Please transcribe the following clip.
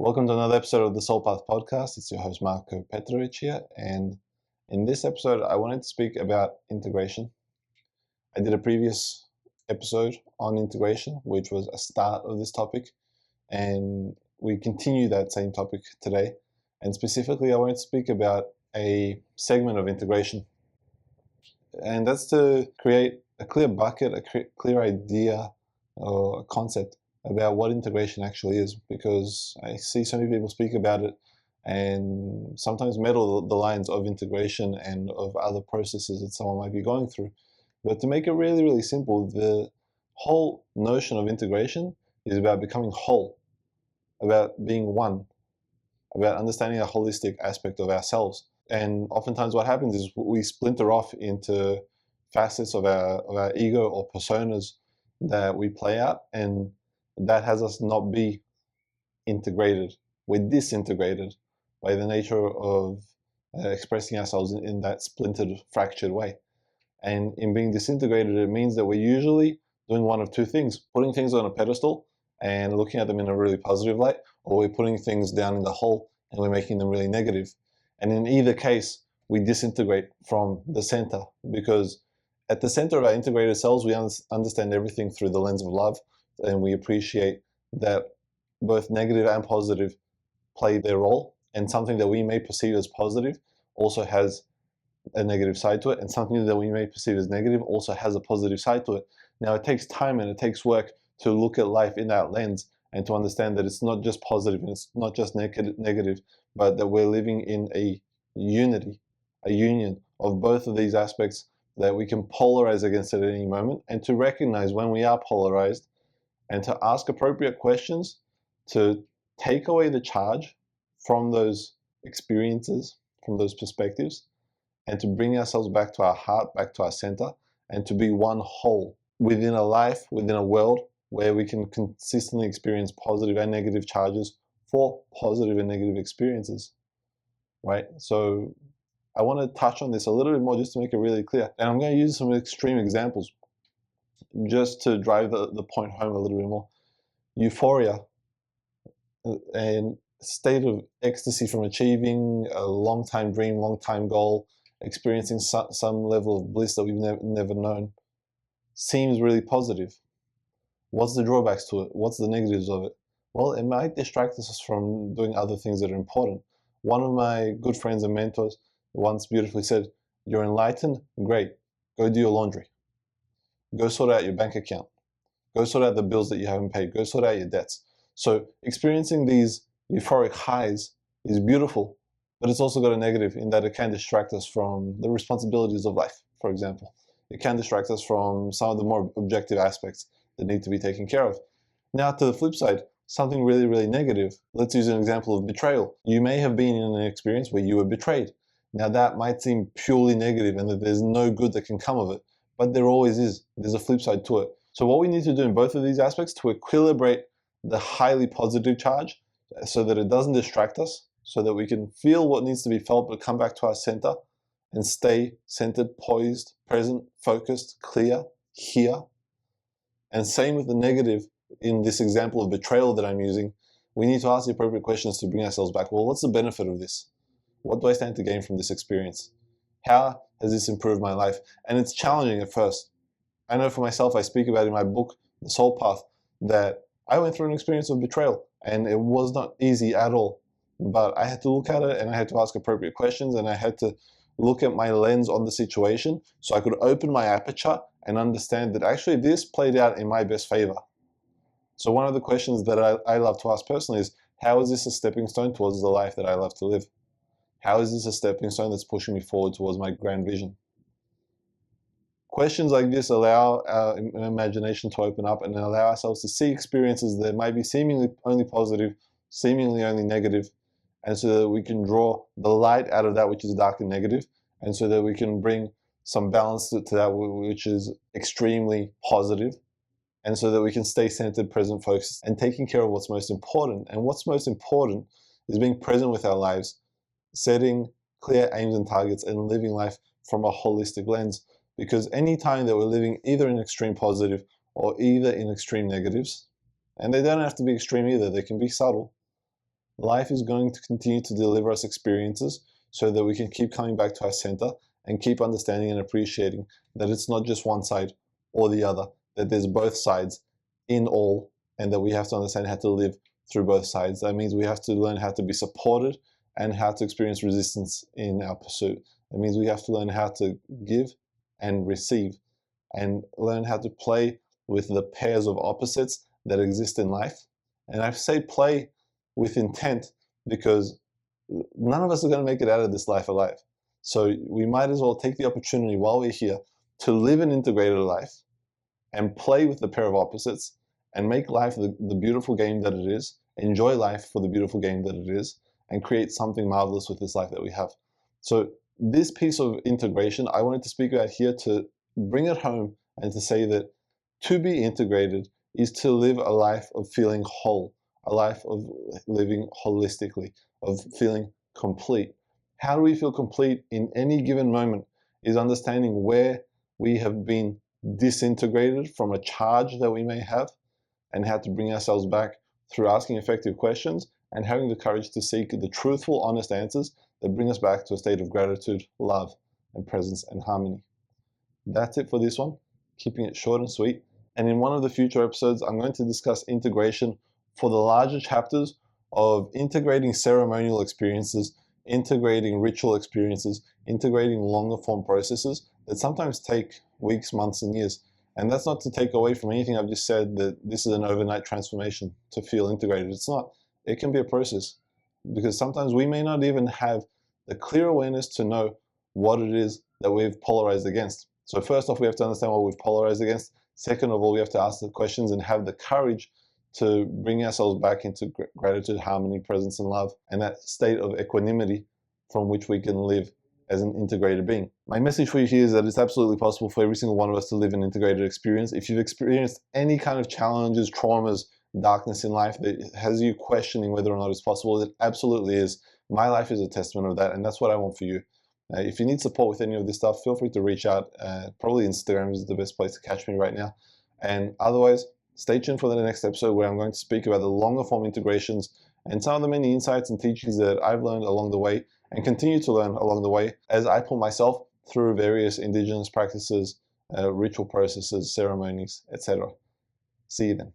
Welcome to another episode of the Soul Path podcast. It's your host Marko Petrovic here, and in this episode I wanted to speak about integration. I did a previous episode on integration, which was a start of this topic, and we continue that same topic today. And specifically I wanted to speak about a segment of integration, and that's to create a clear bucket, a clear idea or a concept about what integration actually is, because I see so many people speak about it and sometimes muddle the lines of integration and of other processes that someone might be going through. But to make it really, really simple, the whole notion of integration is about becoming whole, about being one, about understanding a holistic aspect of ourselves. And oftentimes what happens is we splinter off into facets of our ego or personas that we play out, and that has us not be integrated. We're disintegrated by the nature of expressing ourselves in that splintered, fractured way. And in being disintegrated, it means that we're usually doing one of two things: putting things on a pedestal and looking at them in a really positive light, or we're putting things down in the hole and we're making them really negative. And in either case, we disintegrate from the center, because at the center of our integrated selves, we understand everything through the lens of love, and we appreciate that both negative and positive play their role, and something that we may perceive as positive also has a negative side to it, and something that we may perceive as negative also has a positive side to it. Now, it takes time and it takes work to look at life in that lens and to understand that it's not just positive and it's not just negative, but that we're living in a unity, a union of both of these aspects that we can polarize against at any moment, and to recognize when we are polarized and to ask appropriate questions to take away the charge from those experiences, from those perspectives, and to bring ourselves back to our heart, back to our center, and to be one whole within a life, within a world where we can consistently experience positive and negative charges for positive and negative experiences, right? So I want to touch on this a little bit more just to make it really clear. And I'm going to use some extreme examples just to drive the point home a little bit more. Euphoria and state of ecstasy from achieving a long-time dream, long-time goal, experiencing some level of bliss that we've never known, seems really positive. What's the drawbacks to it? What's the negatives of it? Well, it might distract us from doing other things that are important. One of my good friends and mentors once beautifully said, "You're enlightened? Great. Go do your laundry. Go sort out your bank account. Go sort out the bills that you haven't paid. Go sort out your debts." So experiencing these euphoric highs is beautiful, but it's also got a negative in that it can distract us from the responsibilities of life, for example. It can distract us from some of the more objective aspects that need to be taken care of. Now, to the flip side, something really, really negative. Let's use an example of betrayal. You may have been in an experience where you were betrayed. Now, that might seem purely negative and that there's no good that can come of it, but there always is. There's a flip side to it. So what we need to do in both of these aspects to equilibrate the highly positive charge so that it doesn't distract us, so that we can feel what needs to be felt but come back to our center and stay centered, poised, present, focused, clear, here. And same with the negative. In this example of betrayal that I'm using, we need to ask the appropriate questions to bring ourselves back. Well, what's the benefit of this? What do I stand to gain from this experience? How has this improved my life? And it's challenging at first. I know for myself, I speak about in my book, The Soul Path, that I went through an experience of betrayal and it was not easy at all. But I had to look at it and I had to ask appropriate questions and I had to look at my lens on the situation so I could open my aperture and understand that actually this played out in my best favor. So one of the questions that I love to ask personally is, how is this a stepping stone towards the life that I love to live? How is this a stepping stone that's pushing me forward towards my grand vision? Questions like this allow our imagination to open up and allow ourselves to see experiences that might be seemingly only positive, seemingly only negative, and so that we can draw the light out of that which is dark and negative, and so that we can bring some balance to that which is extremely positive, and so that we can stay centered, present, focused, and taking care of what's most important. And what's most important is being present with our lives, setting clear aims and targets, and living life from a holistic lens. Because any time that we're living either in extreme positive or either in extreme negatives, and they don't have to be extreme either, they can be subtle, Life is going to continue to deliver us experiences so that we can keep coming back to our center and keep understanding and appreciating that it's not just one side or the other, that there's both sides in all, and that we have to understand how to live through both sides. That means we have to learn how to be supported and how to experience resistance in our pursuit. It means we have to learn how to give and receive, and learn how to play with the pairs of opposites that exist in life. And I say play with intent because none of us are going to make it out of this life alive. So we might as well take the opportunity while we're here to live an integrated life and play with the pair of opposites and make life the beautiful game that it is, enjoy life for the beautiful game that it is, and create something marvelous with this life that we have. So this piece of integration, I wanted to speak about here to bring it home and to say that to be integrated is to live a life of feeling whole, a life of living holistically, of feeling complete. How do we feel complete in any given moment is understanding where we have been disintegrated from a charge that we may have, and how to bring ourselves back through asking effective questions and having the courage to seek the truthful, honest answers that bring us back to a state of gratitude, love, and presence and harmony. That's it for this one, keeping it short and sweet. And in one of the future episodes, I'm going to discuss integration for the larger chapters of integrating ceremonial experiences, integrating ritual experiences, integrating longer form processes that sometimes take weeks, months, and years. And that's not to take away from anything I've just said, that this is an overnight transformation to feel integrated. It's not. It can be a process, because sometimes we may not even have the clear awareness to know what it is that we've polarized against. So first off, we have to understand what we've polarized against. Second of all, we have to ask the questions and have the courage to bring ourselves back into gratitude, harmony, presence, and love, and that state of equanimity from which we can live as an integrated being. My message for you here is that it's absolutely possible for every single one of us to live an integrated experience. If you've experienced any kind of challenges, traumas, darkness in life that has you questioning whether or not it's possible, it absolutely is. My life is a testament of that, and that's what I want for you. If you need support with any of this stuff, feel free to reach out. Probably Instagram is the best place to catch me right now. And otherwise, stay tuned for the next episode where I'm going to speak about the longer form integrations and some of the many insights and teachings that I've learned along the way and continue to learn along the way as I put myself through various indigenous practices, ritual processes, ceremonies, etc. See you then.